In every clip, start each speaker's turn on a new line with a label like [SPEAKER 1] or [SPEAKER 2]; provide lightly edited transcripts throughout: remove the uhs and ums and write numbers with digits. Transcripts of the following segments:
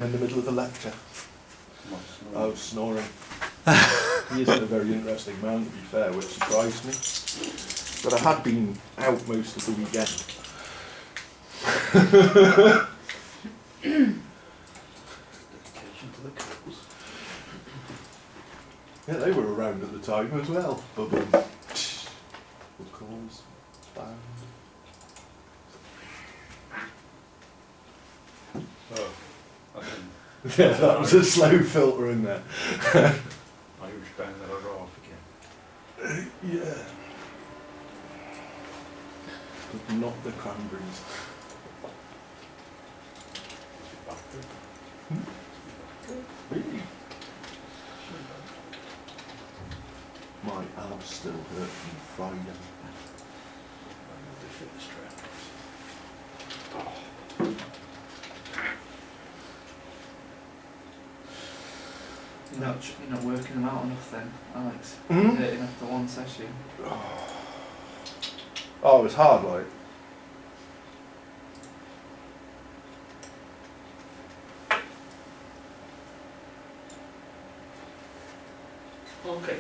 [SPEAKER 1] in the middle of the lecture. Oh, snoring. He isn't a very interesting man, to be fair, which surprised me. But I had been out most of the weekend.
[SPEAKER 2] Dedication to the cause.
[SPEAKER 1] Yeah, they were around at the time as well. But the cause band.
[SPEAKER 2] Oh, I think
[SPEAKER 1] Yeah, that was a slow filter in there.
[SPEAKER 2] Irish band that are off again.
[SPEAKER 1] Yeah. But not the Cranberries. Really? My abs still hurt from Friday.
[SPEAKER 3] You're not working them out enough then, Alex.
[SPEAKER 1] Hmm?
[SPEAKER 3] Hurting after one session.
[SPEAKER 1] Oh, it was hard, like.
[SPEAKER 4] Okay.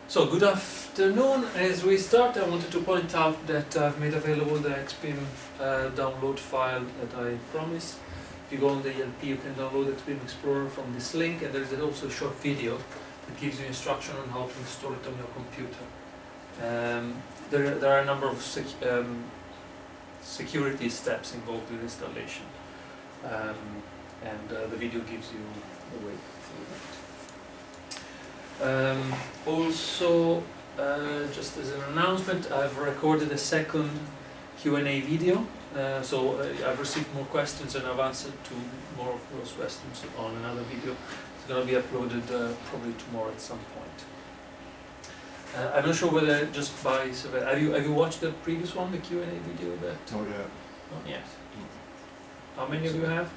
[SPEAKER 4] So good afternoon. As we start, I wanted to point out that I've made available the XBIM download file that I promised. If you go on the ELP, you can download XBIM Explorer from this link, and there is also a short video that gives you instruction on how to install it on your computer. There are a number of security steps involved with installation, and the video gives you the way through that. Also, just as an announcement, I've recorded a second Q&A video. I've received more questions and I've answered to more of those questions on another video. It's going to be uploaded probably tomorrow at some point. I'm not sure whether just by have you watched the previous one, the Q&A video?
[SPEAKER 1] Oh yeah.
[SPEAKER 4] Not yet. How many of you have?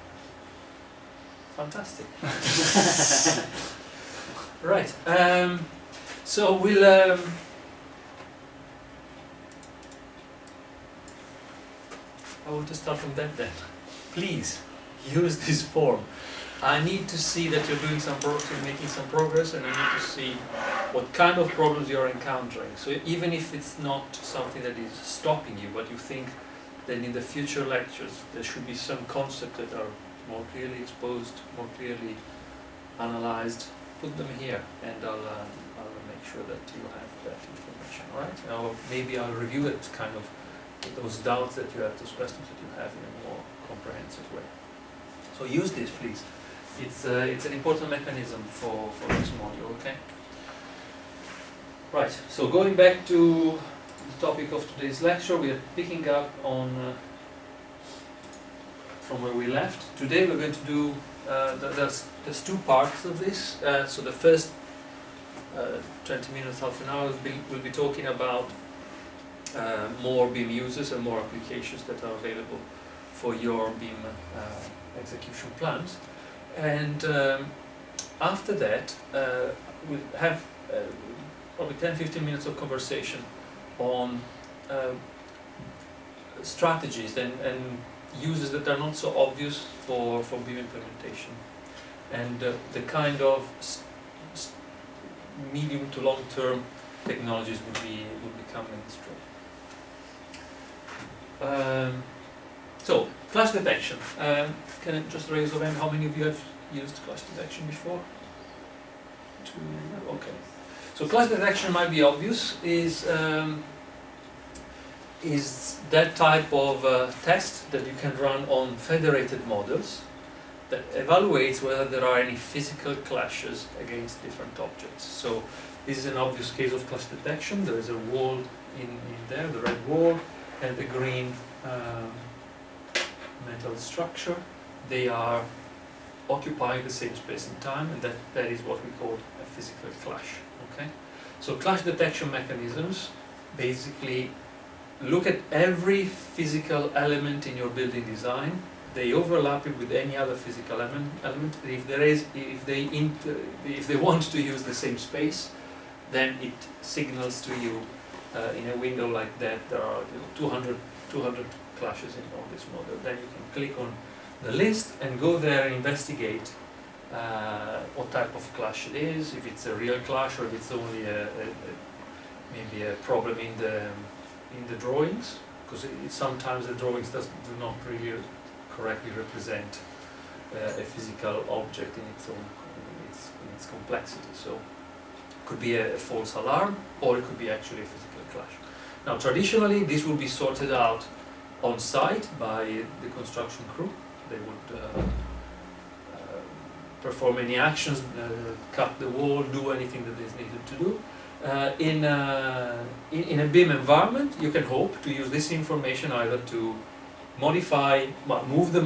[SPEAKER 4] Fantastic. Right. So we'll. I want to start from that then. Please use this form. I need to see that you're doing making some progress, and I need to see what kind of problems you're encountering. So even if it's not something that is stopping you, but you think that in the future lectures there should be some concepts that are more clearly exposed, more clearly analyzed, put them here, and I'll make sure that you have that information. All right? Now maybe I'll review it kind of. Those doubts that you have, those questions that you have in a more comprehensive way. So use this, please. It's an important mechanism for this module, okay? Right, so going back to the topic of today's lecture, we are picking up on from where we left. Today we're going to do, there's two parts of this. So the first 20 minutes, half an hour, we'll be talking about more BIM users and more applications that are available for your BIM execution plans. And after that, we'll have probably 10-15 minutes of conversation on strategies and uses that are not so obvious for BIM implementation, and the kind of medium to long term technologies would be coming through. So, clash detection. Can I just raise your hand? How many of you have used clash detection before? Two. Okay. So, clash detection might be obvious. Is that type of test that you can run on federated models that evaluates whether there are any physical clashes against different objects. So, this is an obvious case of clash detection. There is a wall in there, the red wall, and the green metal structure. They are occupying the same space and time, and that is what we call a physical clash. Okay? So clash detection mechanisms basically look at every physical element in your building design. They overlap it with any other physical element. If they want to use the same space, then it signals to you in a window like that there are 200 clashes on this model. Then you can click on the list and go there and investigate what type of clash it is, if it's a real clash or if it's only maybe a problem in the drawings, because sometimes the drawings do not really correctly represent a physical object in its own in its complexity. So it could be a false alarm, or it could be actually a physical clash. Now, traditionally, this will be sorted out on site by the construction crew. They would perform any actions, cut the wall, do anything that is needed to do. In a BIM environment, you can hope to use this information either to modify, move the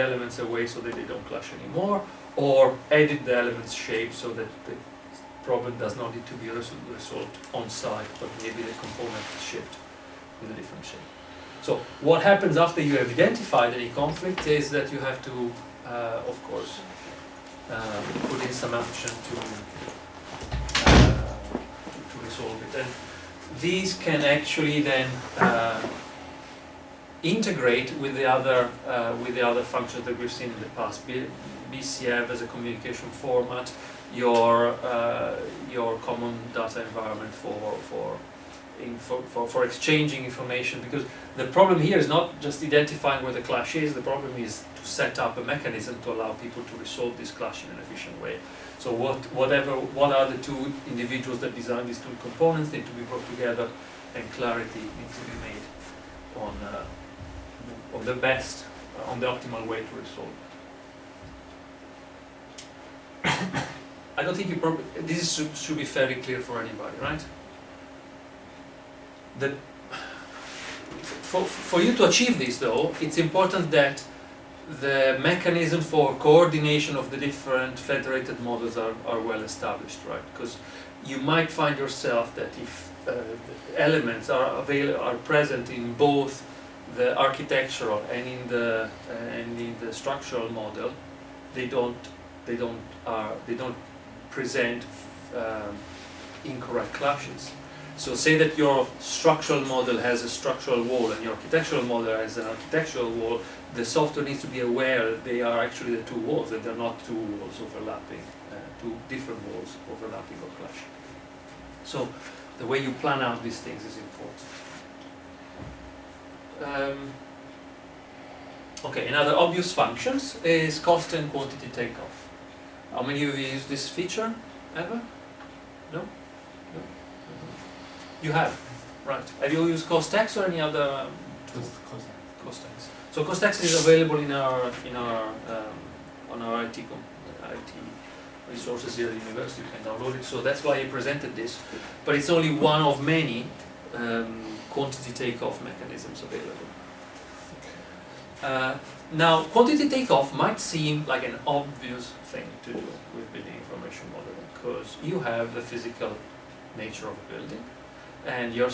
[SPEAKER 4] elements away so that they don't clash anymore, or edit the element's shape so that the problem does not need to be resolved on site, but maybe the component is shipped with a different shape. So what happens after you have identified any conflict is that you have to, of course, put in some action to resolve it. And these can actually then integrate with the other functions that we've seen in the past. BCF as a communication format, your common data environment for exchanging information, because the problem here is not just identifying where the clash is, the problem is to set up a mechanism to allow people to resolve this clash in an efficient way. So what are the two individuals that design these two components need to be brought together, and clarity needs to be made on the best, on the optimal way to resolve. I don't think this should be fairly clear for anybody, right? For you to achieve this, though, it's important that the mechanism for coordination of the different federated models are well established, right? Because you might find yourself that if elements are present in both the architectural and in the structural model, they don't present incorrect clashes. So say that your structural model has a structural wall and your architectural model has an architectural wall, the software needs to be aware that they are actually the two walls, that they're not two walls overlapping, two different walls overlapping or clashing. So the way you plan out these things is important. Okay, another obvious functions is cost and quantity takeoff. How many of you use this feature ever? No? No? You have, right. Have you used CostX or any other tool? CostX. So CostX is available on our IT resources here at the university. You can download it. So that's why I presented this. But it's only one of many quantity takeoff mechanisms available. Now, quantity takeoff might seem like an obvious thing to do with building information modeling, because you have the physical nature of a building, and you're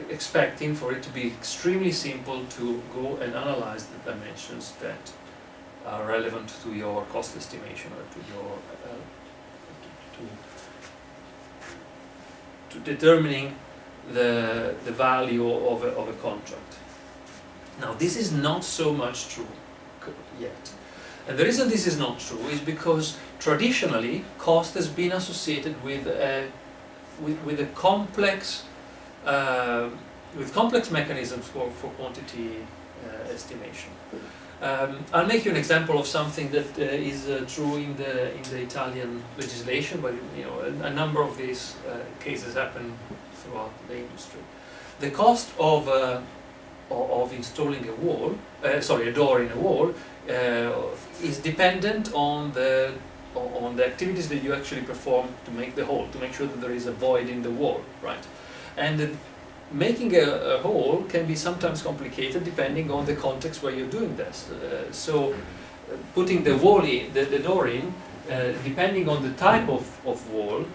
[SPEAKER 4] expecting for it to be extremely simple to go and analyze the dimensions that are relevant to your cost estimation or to your to determining the value of a contract. Now, this is not so much true yet. And the reason this is not true is because traditionally cost has been associated with complex mechanisms for quantity estimation. I'll make you an example of something that is true in the Italian legislation, but a number of these cases happen throughout the industry. The cost of installing a door in a wall, is dependent on the activities that you actually perform to make the hole, to make sure that there is a void in the wall, right? And making a hole can be sometimes complicated depending on the context where you're doing this. So putting the door in, depending on the type of wall,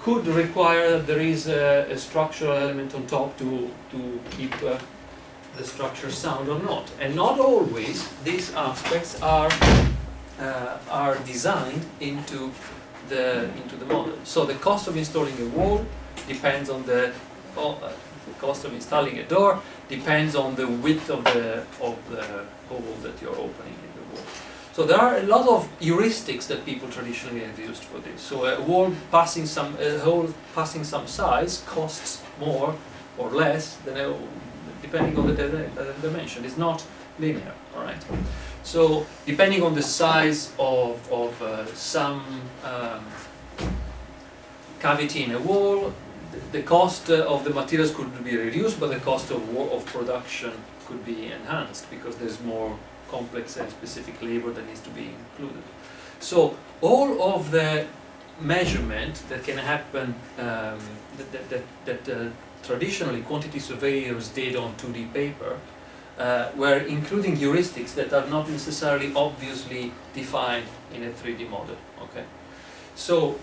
[SPEAKER 4] could require that there is a structural element on top to keep the structure sound or not. And not always these aspects are designed into the model. So the cost of installing a wall depends on the The cost of installing a door depends on the width of the hole that you're opening in the wall. So there are a lot of heuristics that people traditionally have used for this. So a hole passing some size costs more or less than depending on the dimension. It's not linear, all right? So depending on the size of some cavity in a wall, the cost of the materials could be reduced, but the cost of production could be enhanced because there's more complex and specific labor that needs to be included. So all of the measurement that can happen that traditionally quantity surveyors did on 2D paper were including heuristics that are not necessarily obviously defined in a 3D model. Okay, so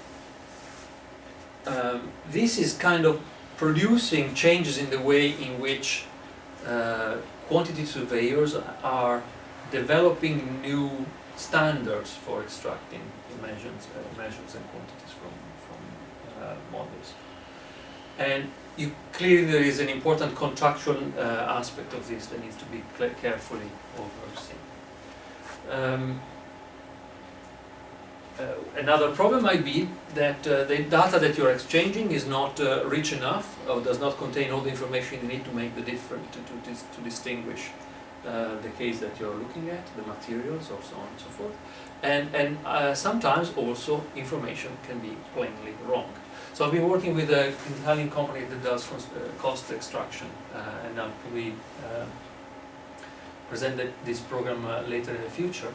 [SPEAKER 4] this is kind of producing changes in the way in which quantity surveyors are developing new standards for extracting measures and quantities from models. And clearly there is an important contractual aspect of this that needs to be carefully overseen. Another problem might be that the data that you're exchanging is not rich enough or does not contain all the information you need to make the difference, to distinguish the case that you're looking at, the materials, or so on and so forth. And sometimes also information can be plainly wrong. So I've been working with an Italian company that does cost extraction, and I'll probably present this program later in the future.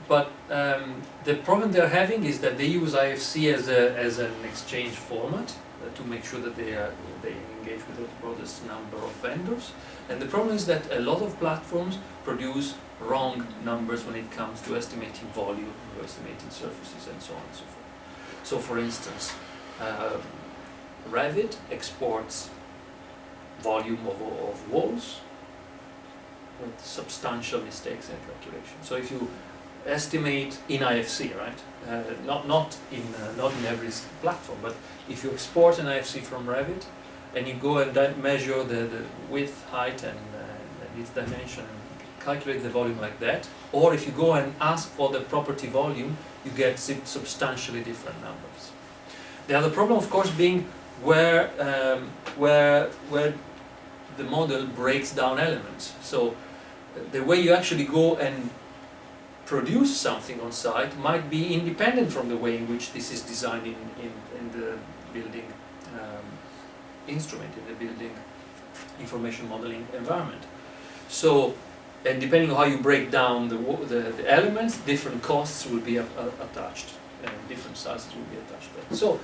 [SPEAKER 4] But the problem they're having is that they use IFC as an exchange format to make sure that they engage with the broadest number of vendors. And the problem is that a lot of platforms produce wrong numbers when it comes to estimating volume, or estimating surfaces, and so on and so forth. So for instance, Revit exports volume of walls with substantial mistakes in calculation. So if you estimate in IFC, right? Not in every platform, but if you export an IFC from Revit and you go and measure the width, height, and its dimension, and calculate the volume like that, or if you go and ask for the property volume, you get substantially different numbers. The other problem, of course, being where the model breaks down elements. So the way you actually go and produce something on site might be independent from the way in which this is designed in the building instrument, in the building information modeling environment. So, and depending on how you break down the elements, different costs will be attached, and different sizes will be attached to it. So,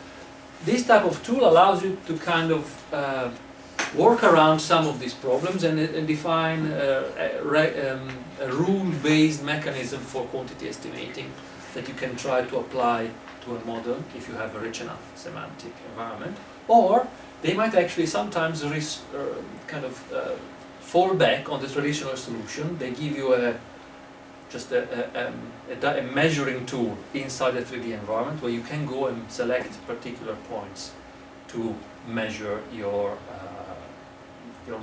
[SPEAKER 4] this type of tool allows you to kind of work around some of these problems and define a rule-based mechanism for quantity estimating that you can try to apply to a model if you have a rich enough semantic environment. Or they might actually sometimes fall back on the traditional solution. They give you just a measuring tool inside the 3D environment where you can go and select particular points to measure your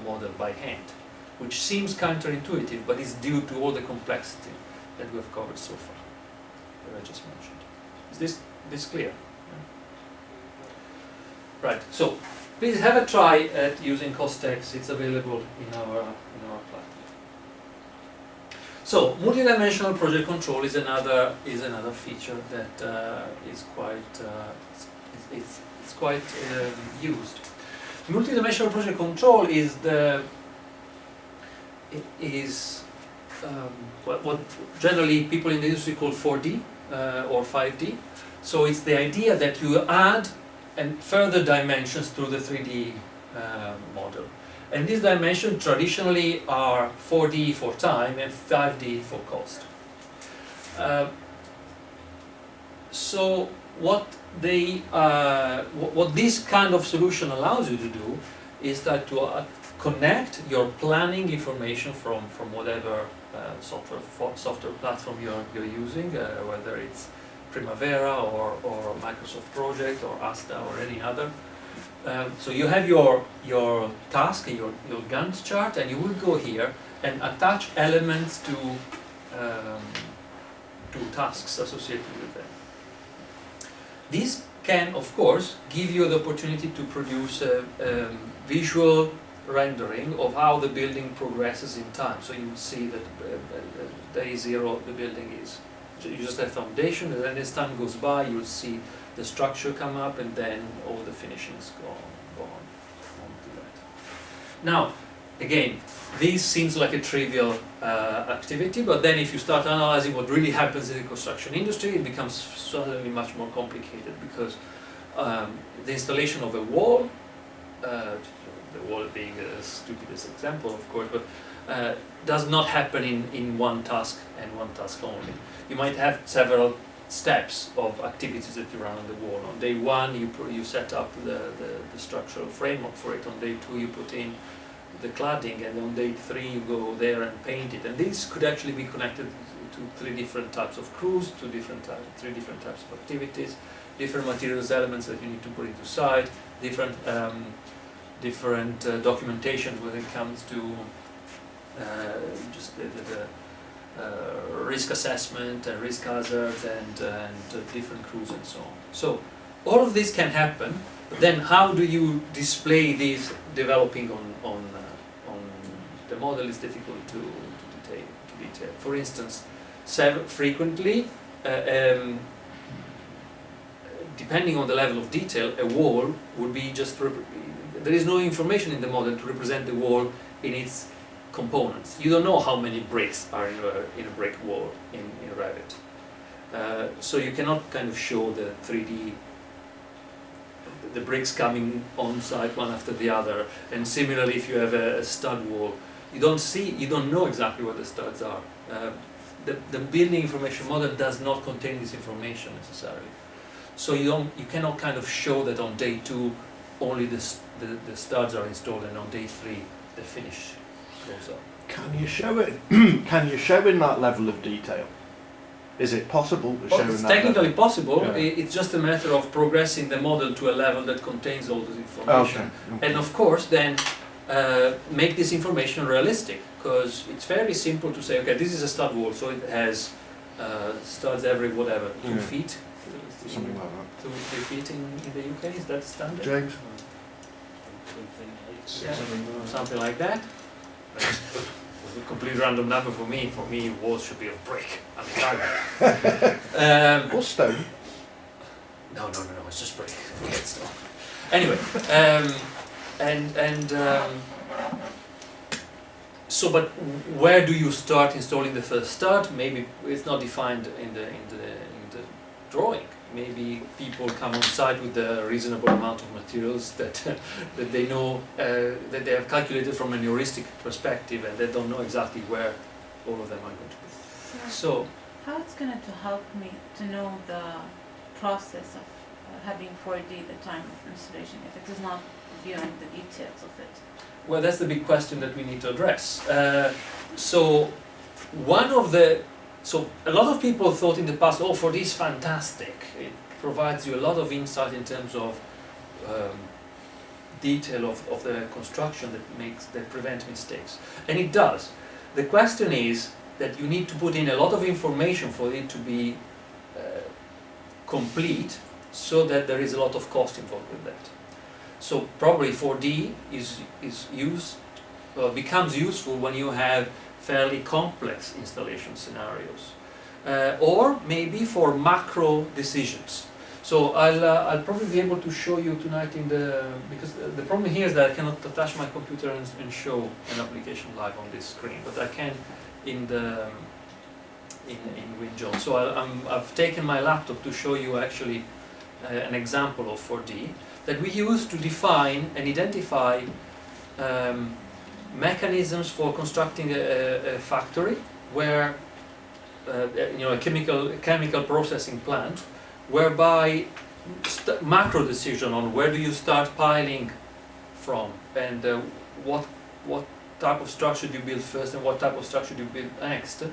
[SPEAKER 4] model by hand, which seems counterintuitive, but is due to all the complexity that we've covered so far, that I just mentioned. Is this clear? Yeah. Right. So please have a try at using Costex. It's available in our platform. So multidimensional project control is another feature that is quite used. Multidimensional project control is what generally people in the industry call 4D or 5D. So it's the idea that you add and further dimensions through the 3D model. And these dimensions traditionally are 4D for time and 5D for cost. So what this kind of solution allows you to do is that to connect your planning information from whatever software platform you're using, whether it's Primavera or Microsoft Project or Asta or any other, So you have your task, your Gantt chart, and you will go here and attach elements to tasks associated with them. These can, of course, give you the opportunity to produce a visual rendering of how the building progresses in time. So you will see that day 0 the building is, you just have foundation, and then as time goes by you will see the structure come up, and then all the finishings go on to that. Now, again, this seems like a trivial activity, but then if you start analyzing what really happens in the construction industry, it becomes suddenly much more complicated, because the installation of a wall, the wall being the stupidest example, of course, but does not happen in one task and one task only. You might have several steps of activities that you run on the wall. On day 1 you set up the structural framework for it. On day 2 you put in the cladding, and on day 3 you go there and paint it. And these could actually be connected to 3 different types of crews, to 3 different types of activities, different materials elements that you need to put into site, different documentation when it comes to just the risk assessment and risk hazards and different crews and so on. So all of this can happen, but then how do you display these developing on the model is difficult to detail. For instance, frequently, depending on the level of detail, a wall would be just, there is no information in the model to represent the wall in its components. You don't know how many bricks are in a brick wall in Revit. So you cannot kind of show the 3D, the bricks coming on site one after the other. And similarly, if you have a stud wall, you don't know exactly what the studs are. The building information model does not contain this information necessarily. So you cannot kind of show that on day 2 only the studs are installed, and on day 3 the finish goes up.
[SPEAKER 1] Can you show it? Can you show in that level of detail? Is it possible to show in that
[SPEAKER 4] It's technically
[SPEAKER 1] level?
[SPEAKER 4] possible.
[SPEAKER 1] Yeah.
[SPEAKER 4] It's just a matter of progressing the model to a level that contains all this information.
[SPEAKER 1] Okay.
[SPEAKER 4] And of course, then make this information realistic, because it's very simple to say, okay, this is a stud wall, so it has studs every 2 feet.
[SPEAKER 1] Something like that.
[SPEAKER 4] 2-3 feet in the UK, is that standard?
[SPEAKER 1] James?
[SPEAKER 4] Yeah, something like that. That's a complete random number for me. For me, walls should be of brick. I mean,
[SPEAKER 1] Or stone?
[SPEAKER 4] no, it's just brick. Forget stone. Anyway, so, but where do you start installing the first stud? Maybe it's not defined in the drawing. Maybe people come on site with a reasonable amount of materials that that they know that they have calculated from an heuristic perspective, and they don't know exactly where all of them are going to be. So
[SPEAKER 5] how it's going to help me to know the process of having 4D, the time of installation, if it is not viewing the details of it?
[SPEAKER 4] well, that's the big question that we need to address. So a lot of people thought in the past, oh, 4D is fantastic. It provides you a lot of insight in terms of detail of the construction that prevents mistakes. And it does. The question is that you need to put in a lot of information for it to be complete, so that there is a lot of cost involved with that. So probably 4D becomes useful when you have fairly complex installation scenarios, or maybe for macro decisions. So I'll probably be able to show you tonight because the problem here is that I cannot attach my computer and show an application live on this screen, but I can in WinJohn. So I've taken my laptop to show you actually an example of 4D that we use to define and identify mechanisms for constructing a factory where a chemical processing plant, whereby macro decision on where do you start piling from, and what type of structure do you build first and what type of structure do you build next,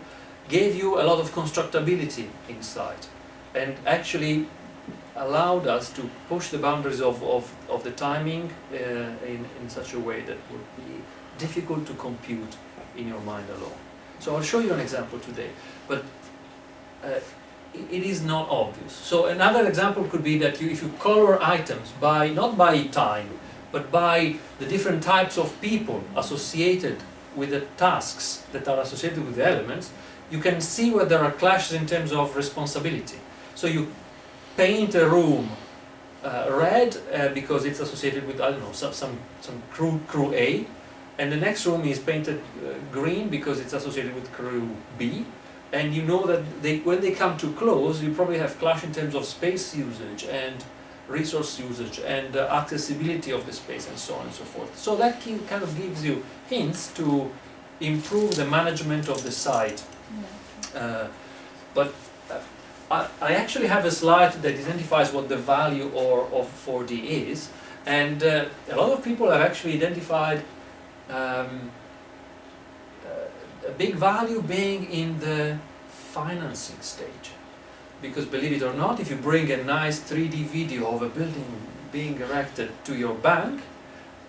[SPEAKER 4] gave you a lot of constructability inside, and actually allowed us to push the boundaries of the timing in such a way that would be difficult to compute in your mind alone. So I'll show you an example today, but it is not obvious. So another example could be that if you color items by, not by time, but by the different types of people associated with the tasks that are associated with the elements, you can see where there are clashes in terms of responsibility. So you paint a room red because it's associated with, I don't know, some crew A, and the next room is painted green because it's associated with crew B, and you know that when they come too close, you probably have clash in terms of space usage and resource usage and accessibility of the space and so on and so forth. So that kind of gives you hints to improve the management of the site. But I actually have a slide that identifies what the value of 4D is, and a lot of people have actually identified a big value being in the financing stage. Because believe it or not, if you bring a nice 3D video of a building being erected to your bank,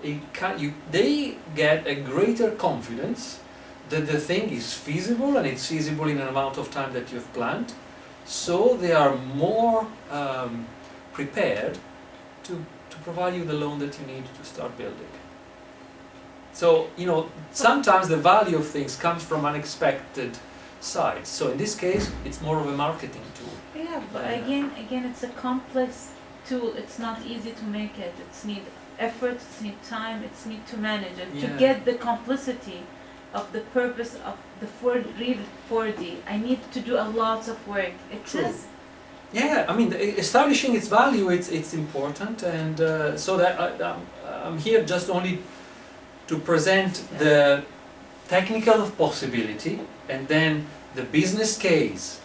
[SPEAKER 4] they get a greater confidence that the thing is feasible, and it's feasible in an amount of time that you've planned. So they are more prepared to provide you the loan that you need to start building. So, you know, sometimes the value of things comes from unexpected sides. So in this case, it's more of a marketing tool.
[SPEAKER 5] Yeah, but again, it's a complex tool. It's not easy to make it. It's need effort, it's need time, it's need to manage it.
[SPEAKER 4] Yeah.
[SPEAKER 5] To get the complicity of the purpose of the real 4D, I need to do a lot of work. It
[SPEAKER 4] True.
[SPEAKER 5] is.
[SPEAKER 4] Yeah, I mean, establishing its value, it's important, and so that I'm here just only to present the technical possibility, and then the business case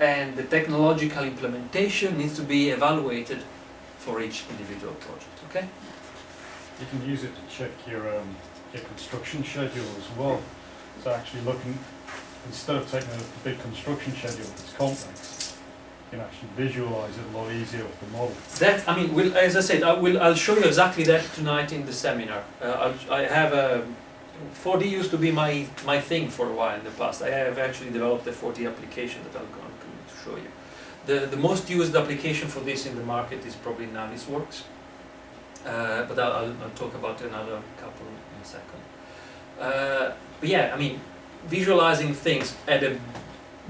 [SPEAKER 4] and the technological implementation needs to be evaluated for each individual project. Okay?
[SPEAKER 2] You can use it to check your construction schedule as well. So actually looking, instead of taking a big construction schedule that's complex, you can actually visualize it a lot easier with the model.
[SPEAKER 4] That, I mean, as I said, I'll show you exactly that tonight in the seminar. I have a 4D used to be my thing for a while in the past. I have actually developed a 4D application that I'm going to show you. The most used application for this in the market is probably Navisworks, but I'll talk about another couple in a second. But yeah, I mean, visualizing things at a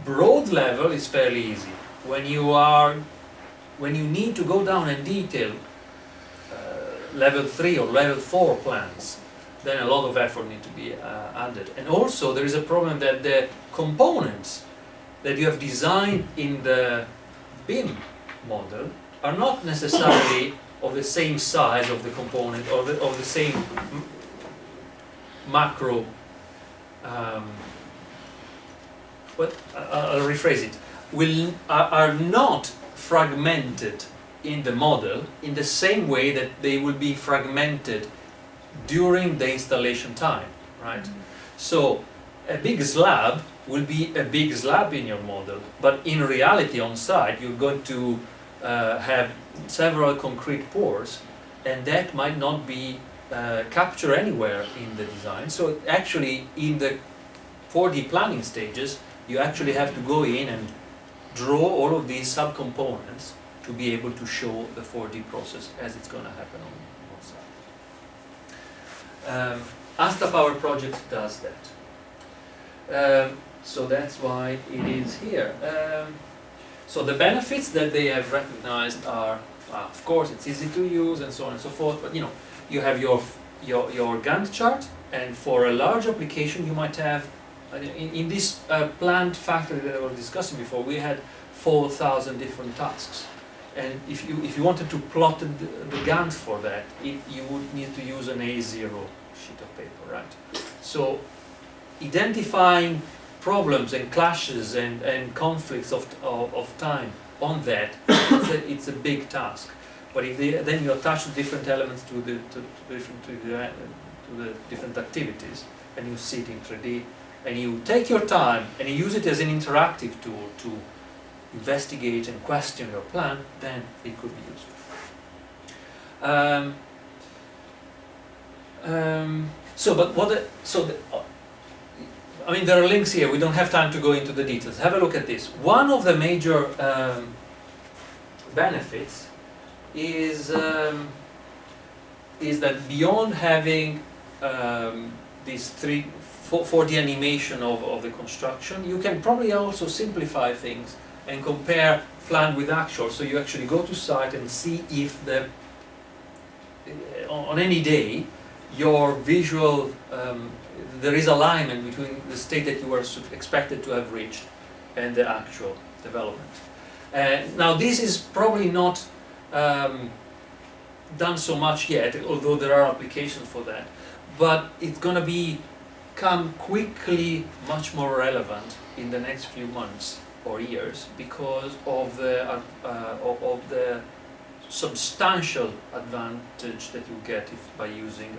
[SPEAKER 4] broad level is fairly easy. When you need to go down and detail level 3 or level 4 plans, then a lot of effort needs to be added. And also there is a problem that the components that you have designed in the BIM model are not necessarily of the same size of the component or of the same macro. But I'll rephrase it. Are not fragmented in the model in the same way that they will be fragmented during the installation time, right?
[SPEAKER 5] Mm-hmm.
[SPEAKER 4] So a big slab will be a big slab in your model, but in reality on site you're going to have several concrete pours, and that might not be captured anywhere in the design. So actually in the 4D planning stages you actually have to go in and draw all of these subcomponents to be able to show the 4D process as it's going to happen on site. Asta Power Project does that. So that's why it is here. So the benefits that they have recognized are, of course, it's easy to use and so on and so forth, but you know, you have your Gantt chart, and for a large application you might have, in this plant factory that I was discussing before, we had 4,000 different tasks. And if you wanted to plot the Gantt for that, you would need to use an A0 sheet of paper, right? So identifying problems and clashes and conflicts of time on that, it's a big task. But if then you attach the different elements to the different activities, and you see it in 3D, and you take your time and you use it as an interactive tool to investigate and question your plan, then it could be useful. I mean, there are links here. We don't have time to go into the details. Have a look at this. One of the major benefits is that beyond having these for the animation of the construction, you can probably also simplify things and compare plan with actual. So you actually go to site and see if on any day your visual there is alignment between the state that you were expected to have reached and the actual development. Now this is probably not done so much yet, although there are applications for that, but it's going to become quickly much more relevant in the next few months or years because of the substantial advantage that you get by using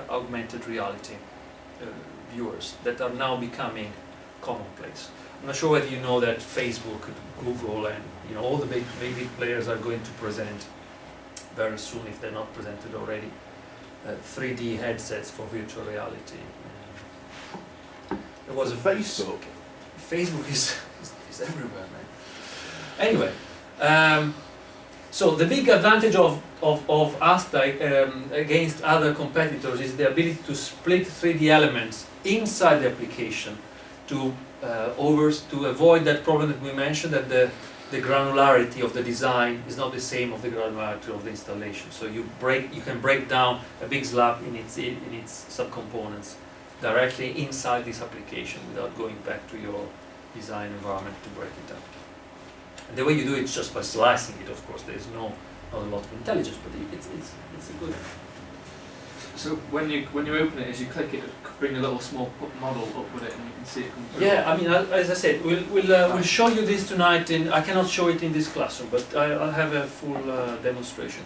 [SPEAKER 4] augmented reality viewers that are now becoming commonplace. I'm not sure whether you know that Facebook, Google, and all the big players are going to present very soon, if they're not presented already, 3D headsets for virtual reality. There was
[SPEAKER 1] Facebook.
[SPEAKER 4] Facebook is everywhere, man. Anyway. So the big advantage of Asta against other competitors is the ability to split 3D elements inside the application to avoid that problem that we mentioned, that the granularity of the design is not the same of the granularity of the installation. So you can break down a big slab in its subcomponents directly inside this application without going back to your design environment to break it down. The way you do it is just by slicing it, of course. There's not a lot of intelligence, but it's a good.
[SPEAKER 3] So when you open it, as you click it, bring a little small model up with it, and you can see it come through.
[SPEAKER 4] Yeah, I mean, as I said, we'll show you this tonight. I cannot show it in this classroom, but I'll have a full demonstration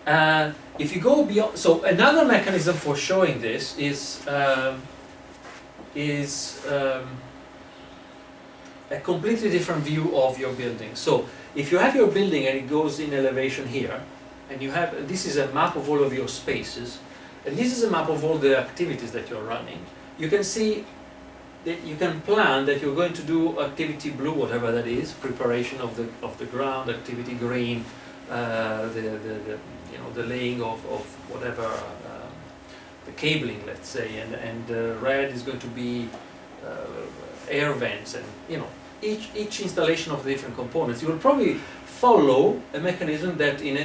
[SPEAKER 4] tonight. If you go beyond, so another mechanism for showing this is a completely different view of your building. So if you have your building and it goes in elevation here, and this is a map of all of your spaces, and this is a map of all the activities that you're running, you can see that you can plan that you're going to do activity blue, whatever that is, preparation of the ground, activity green, the laying of whatever, the cabling, let's say, and red is going to be air vents, and each installation of the different components. You will probably follow a mechanism that in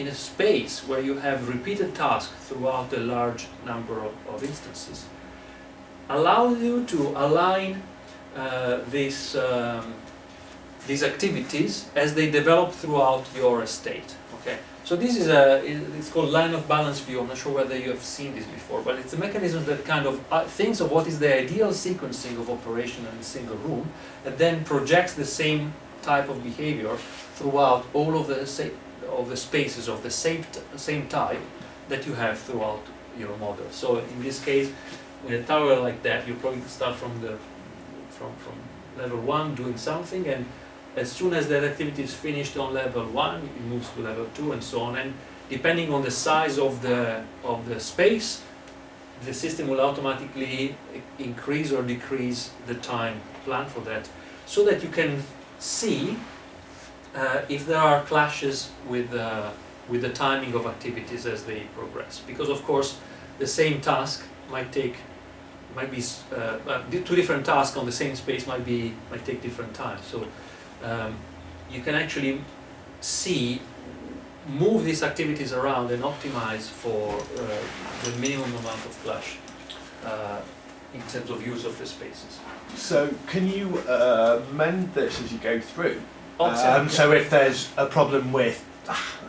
[SPEAKER 4] a space where you have repeated tasks throughout a large number of instances, allows you to align these activities as they develop throughout your estate. Okay, so this is it's called line of balance view. I'm not sure whether you have seen this before, but it's a mechanism that kind of thinks of what is the ideal sequencing of operation in a single room, and then projects the same type of behavior throughout all of the spaces of the same type that you have throughout your model. So in this case, with a tower like that, you probably start from level 1 doing something, and as soon as that activity is finished on level 1, it moves to level 2 and so on. And depending on the size of the space, the system will automatically increase or decrease the time planned for that, so that you can see if there are clashes with the timing of activities as they progress. Because of course, the same task might be two different tasks on the same space might take different times. So you can actually move these activities around and optimize for the minimum amount of clash in terms of use of the spaces.
[SPEAKER 1] So can you mend this as you go through?
[SPEAKER 4] Absolutely.
[SPEAKER 1] So if there's a problem with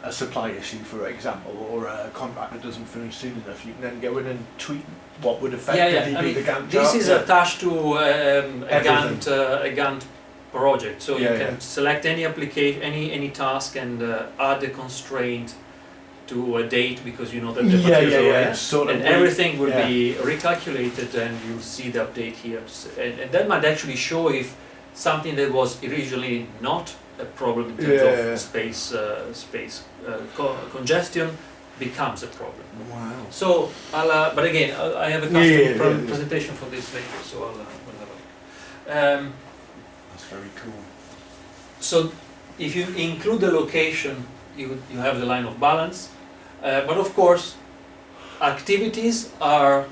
[SPEAKER 1] a supply issue, for example, or a contractor doesn't finish soon enough, you can then go in and tweak what would effectively be the Gantt chart.
[SPEAKER 4] This is attached to a Gantt project, so you can select any application, any task, and add a constraint to a date because you know that the materials are there.
[SPEAKER 1] Sort
[SPEAKER 4] And everything will be recalculated, and you'll see the update here. And that might actually show if something that was originally not a problem in terms of space congestion becomes a problem.
[SPEAKER 1] Wow.
[SPEAKER 4] So I'll, but again, I have a custom presentation for this later, so we'll have a look.
[SPEAKER 1] That's very cool.
[SPEAKER 4] So if you include the location, you have the line of balance. But of course, activities are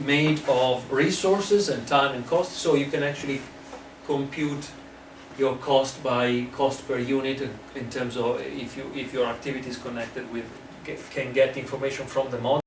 [SPEAKER 4] made of resources and time and cost, so you can actually compute your cost by cost per unit in terms of if your activity is connected with, can get information from the model.